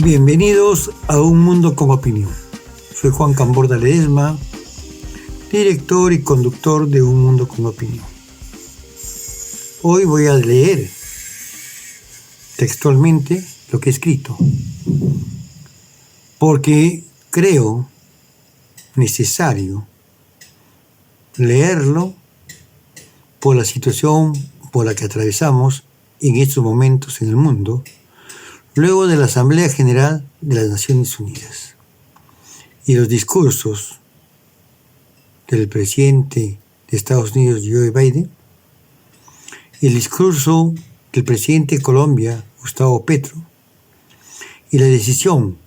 Bienvenidos a Un Mundo con Opinión. Soy Juan Camborda Ledesma, director y conductor de Un Mundo con Opinión. Hoy voy a leer textualmente lo que he escrito, porque creo necesario leerlo por la situación por la que atravesamos en estos momentos en el mundo, luego de la Asamblea General de las Naciones Unidas y los discursos del presidente de Estados Unidos, Joe Biden, el discurso del presidente de Colombia, Gustavo Petro, y la decisión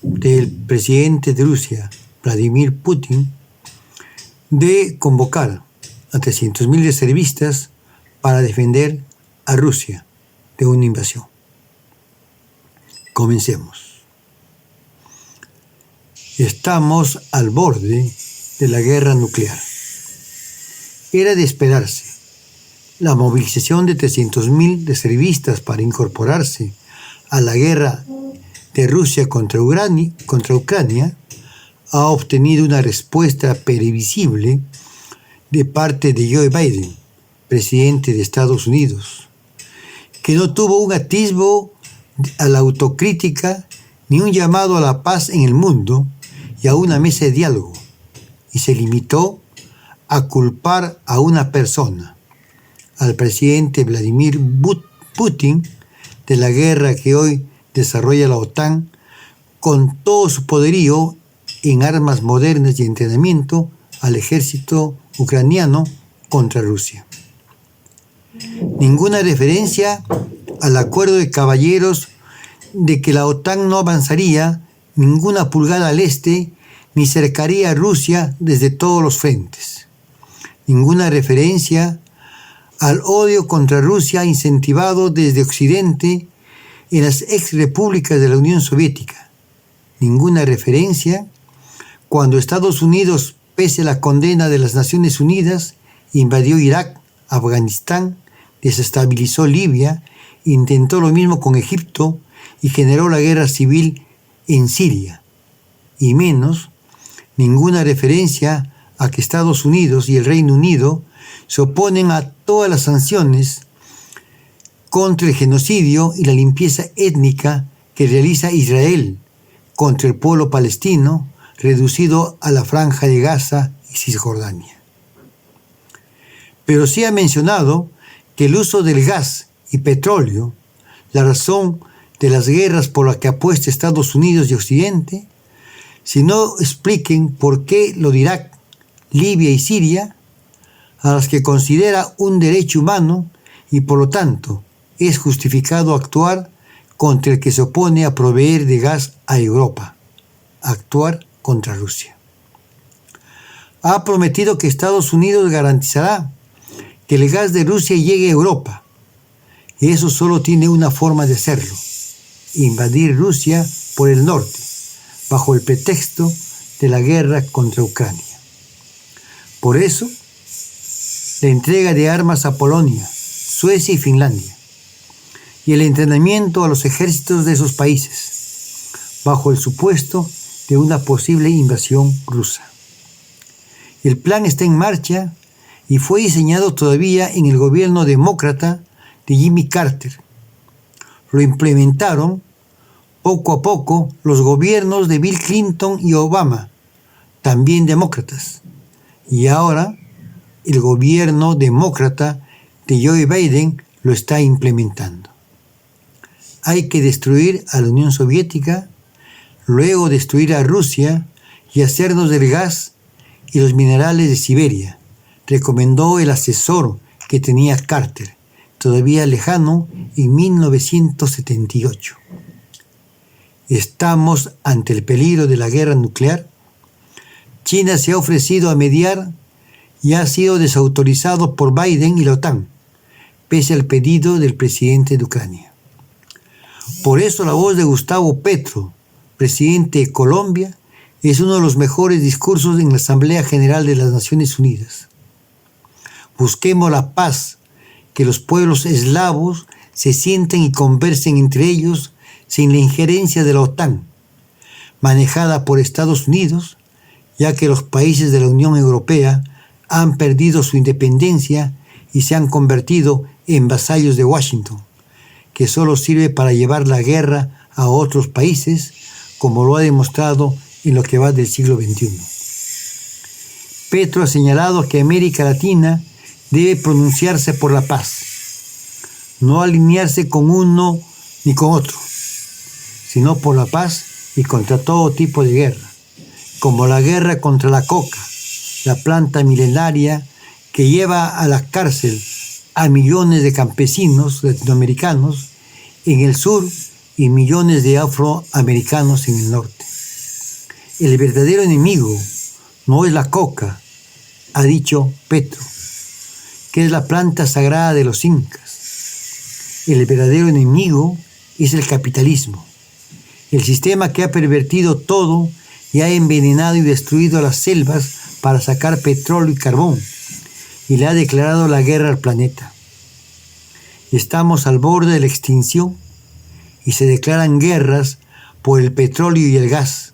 del presidente de Rusia, Vladimir Putin, de convocar a 300.000 reservistas para defender a Rusia de una invasión. Comencemos. Estamos al borde de la guerra nuclear. Era de esperarse. La movilización de 300.000 reservistas para incorporarse a la guerra de Rusia contra Ucrania ha obtenido una respuesta previsible de parte de Joe Biden, presidente de Estados Unidos, que no tuvo un atisbo a la autocrítica ni un llamado a la paz en el mundo y a una mesa de diálogo, y se limitó a culpar a una persona, al presidente Vladimir Putin, de la guerra que hoy desarrolla la OTAN con todo su poderío en armas modernas y entrenamiento al ejército ucraniano contra Rusia. Ninguna referencia al acuerdo de caballeros de que la OTAN no avanzaría ninguna pulgada al este ni cercaría a Rusia desde todos los frentes. Ninguna referencia al odio contra Rusia incentivado desde Occidente en las exrepúblicas de la Unión Soviética. Ninguna referencia cuando Estados Unidos, pese a la condena de las Naciones Unidas, invadió Irak, Afganistán, desestabilizó Libia, intentó lo mismo con Egipto y generó la guerra civil en Siria. Y menos, ninguna referencia a que Estados Unidos y el Reino Unido se oponen a todas las sanciones contra el genocidio y la limpieza étnica que realiza Israel contra el pueblo palestino, reducido a la Franja de Gaza y Cisjordania. Pero sí ha mencionado que el uso del gas y petróleo, la razón de las guerras por las que apuesta Estados Unidos y Occidente, si no expliquen por qué lo de Irak, Libia y Siria, a las que considera un derecho humano y por lo tanto es justificado actuar contra el que se opone a proveer de gas a Europa, actuar contra Rusia. Ha prometido que Estados Unidos garantizará que el gas de Rusia llegue a Europa. Y eso solo tiene una forma de hacerlo: invadir Rusia por el norte, bajo el pretexto de la guerra contra Ucrania. Por eso, la entrega de armas a Polonia, Suecia y Finlandia, y el entrenamiento a los ejércitos de esos países, bajo el supuesto de una posible invasión rusa. El plan está en marcha y fue diseñado todavía en el gobierno demócrata de Jimmy Carter. Lo implementaron poco a poco los gobiernos de Bill Clinton y Obama, también demócratas, y ahora el gobierno demócrata de Joe Biden lo está implementando. Hay que destruir a la Unión Soviética, luego destruir a Rusia y hacernos del gas y los minerales de Siberia, recomendó el asesor que tenía Carter, todavía lejano, en 1978. ¿Estamos ante el peligro de la guerra nuclear? China se ha ofrecido a mediar y ha sido desautorizado por Biden y la OTAN, pese al pedido del presidente de Ucrania. Por eso la voz de Gustavo Petro, presidente de Colombia, es uno de los mejores discursos en la Asamblea General de las Naciones Unidas. Busquemos la paz, que los pueblos eslavos se sienten y conversen entre ellos sin la injerencia de la OTAN, manejada por Estados Unidos, ya que los países de la Unión Europea han perdido su independencia y se han convertido en vasallos de Washington, que solo sirve para llevar la guerra a otros países, como lo ha demostrado en lo que va del siglo XXI. Petro ha señalado que América Latina debe pronunciarse por la paz, no alinearse con uno ni con otro, sino por la paz y contra todo tipo de guerra, como la guerra contra la coca, la planta milenaria que lleva a la cárcel a millones de campesinos latinoamericanos en el sur y millones de afroamericanos en el norte. El verdadero enemigo no es la coca, ha dicho Petro, que es la planta sagrada de los incas. El verdadero enemigo es el capitalismo, el sistema que ha pervertido todo y ha envenenado y destruido las selvas para sacar petróleo y carbón, y le ha declarado la guerra al planeta. Estamos al borde de la extinción y se declaran guerras por el petróleo y el gas,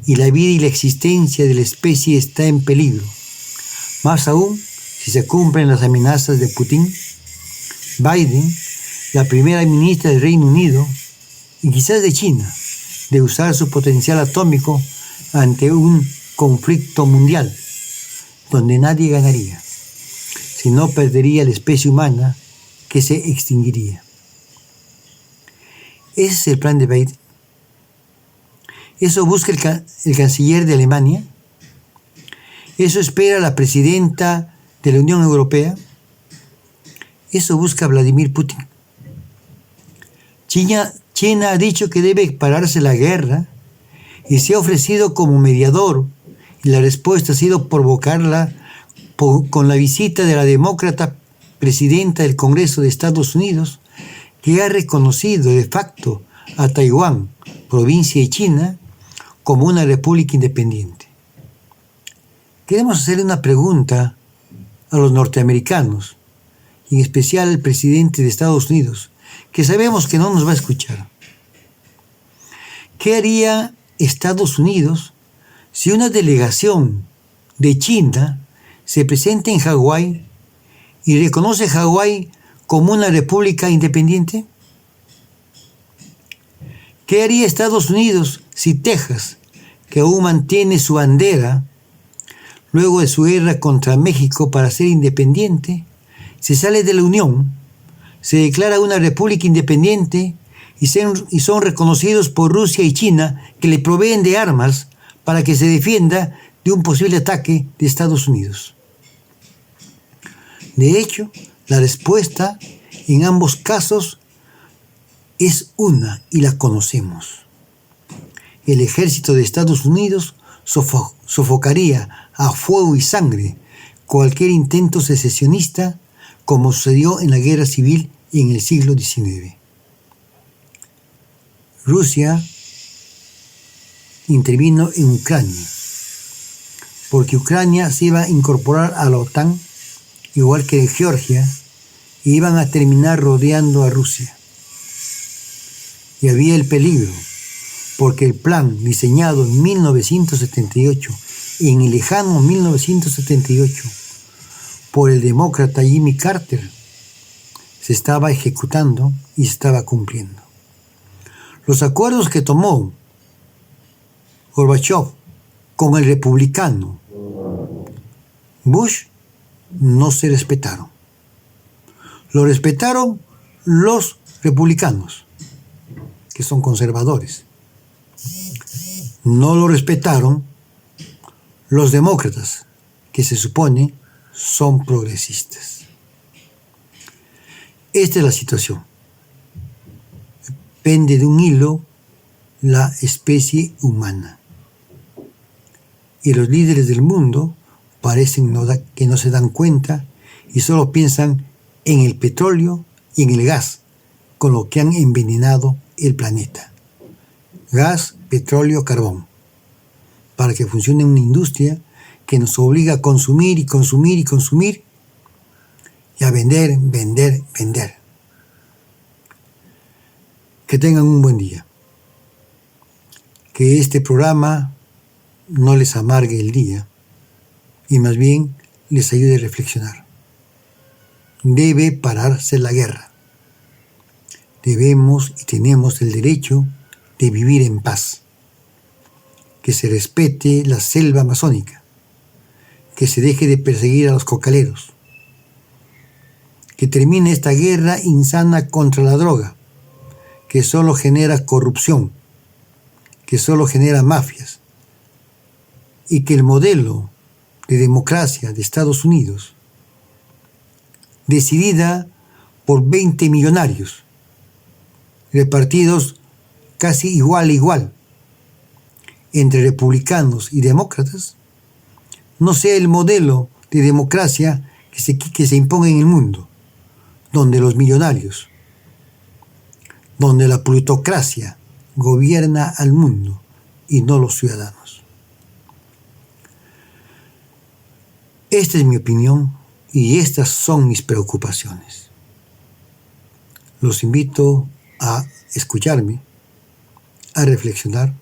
y la vida y la existencia de la especie está en peligro. Más aún, si se cumplen las amenazas de Putin, Biden, la primera ministra del Reino Unido, y quizás de China, de usar su potencial atómico ante un conflicto mundial, donde nadie ganaría, sino perdería la especie humana que se extinguiría. Ese es el plan de Biden. Eso busca el canciller de Alemania. Eso espera la presidenta de la Unión Europea. Eso busca Vladimir Putin. China ha dicho que debe pararse la guerra y se ha ofrecido como mediador, y la respuesta ha sido provocarla con la visita de la demócrata presidenta del Congreso de Estados Unidos, que ha reconocido de facto a Taiwán, provincia de China, como una república independiente. Queremos hacerle una pregunta a los norteamericanos, y en especial al presidente de Estados Unidos, que sabemos que no nos va a escuchar. ¿Qué haría Estados Unidos si una delegación de China se presenta en Hawái y reconoce Hawái como una república independiente? ¿Qué haría Estados Unidos si Texas, que aún mantiene su bandera luego de su guerra contra México para ser independiente, se sale de la Unión, se declara una república independiente y son reconocidos por Rusia y China, que le proveen de armas para que se defienda de un posible ataque de Estados Unidos? De hecho, la respuesta en ambos casos es una y la conocemos. El ejército de Estados Unidos sofocaría a fuego y sangre cualquier intento secesionista, como sucedió en la guerra civil en el siglo XIX. Rusia intervino en Ucrania, porque Ucrania se iba a incorporar a la OTAN, igual que Georgia, y iban a terminar rodeando a Rusia. Y había el peligro, porque el plan diseñado en 1978, en el lejano 1978, por el demócrata Jimmy Carter, se estaba ejecutando y se estaba cumpliendo. Los acuerdos que tomó Gorbachev con el republicano Bush no se respetaron. Lo respetaron los republicanos, que son conservadores. No lo respetaron los demócratas, que se supone son progresistas. Esta es la situación. Pende de un hilo la especie humana. Y los líderes del mundo parecen que no se dan cuenta y solo piensan en el petróleo y en el gas, con lo que han envenenado el planeta. Gas, petróleo, carbón. Para que funcione una industria que nos obliga a consumir y consumir y consumir y a vender, vender, vender. Que tengan un buen día. que este programa no les amargue el día y más bien les ayude a reflexionar. Debe pararse la guerra. Debemos y tenemos el derecho de vivir en paz. Que se respete la selva amazónica. Que se deje de perseguir a los cocaleros. Que termine esta guerra insana contra la droga, que solo genera corrupción, que solo genera mafias, y que el modelo de democracia de Estados Unidos, decidida por 20 millonarios, repartidos casi igual a igual entre republicanos y demócratas, no sea el modelo de democracia que se imponga en el mundo, donde los millonarios, donde la plutocracia gobierna al mundo y no los ciudadanos. Esta es mi opinión y estas son mis preocupaciones. Los invito a escucharme, a reflexionar.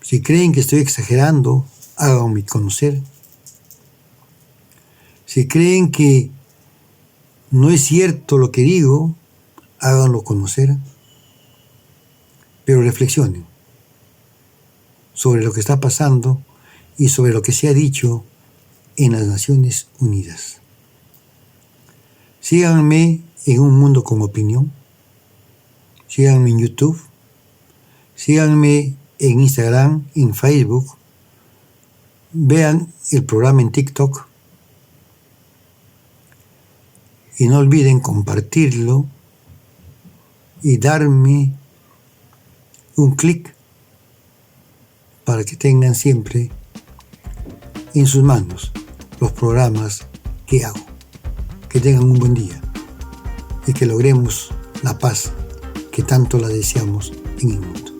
Si creen que estoy exagerando, háganme conocer. Si creen que no es cierto lo que digo, háganlo conocer. Pero reflexionen sobre lo que está pasando y sobre lo que se ha dicho en las Naciones Unidas. Síganme en Un Mundo con Opinión. Síganme en YouTube. Síganme en Instagram, en Facebook. Vean el programa en TikTok. Y no olviden compartirlo y darme un clic para que tengan siempre en sus manos los programas que hago. Que tengan un buen día y que logremos la paz que tanto la deseamos en el mundo.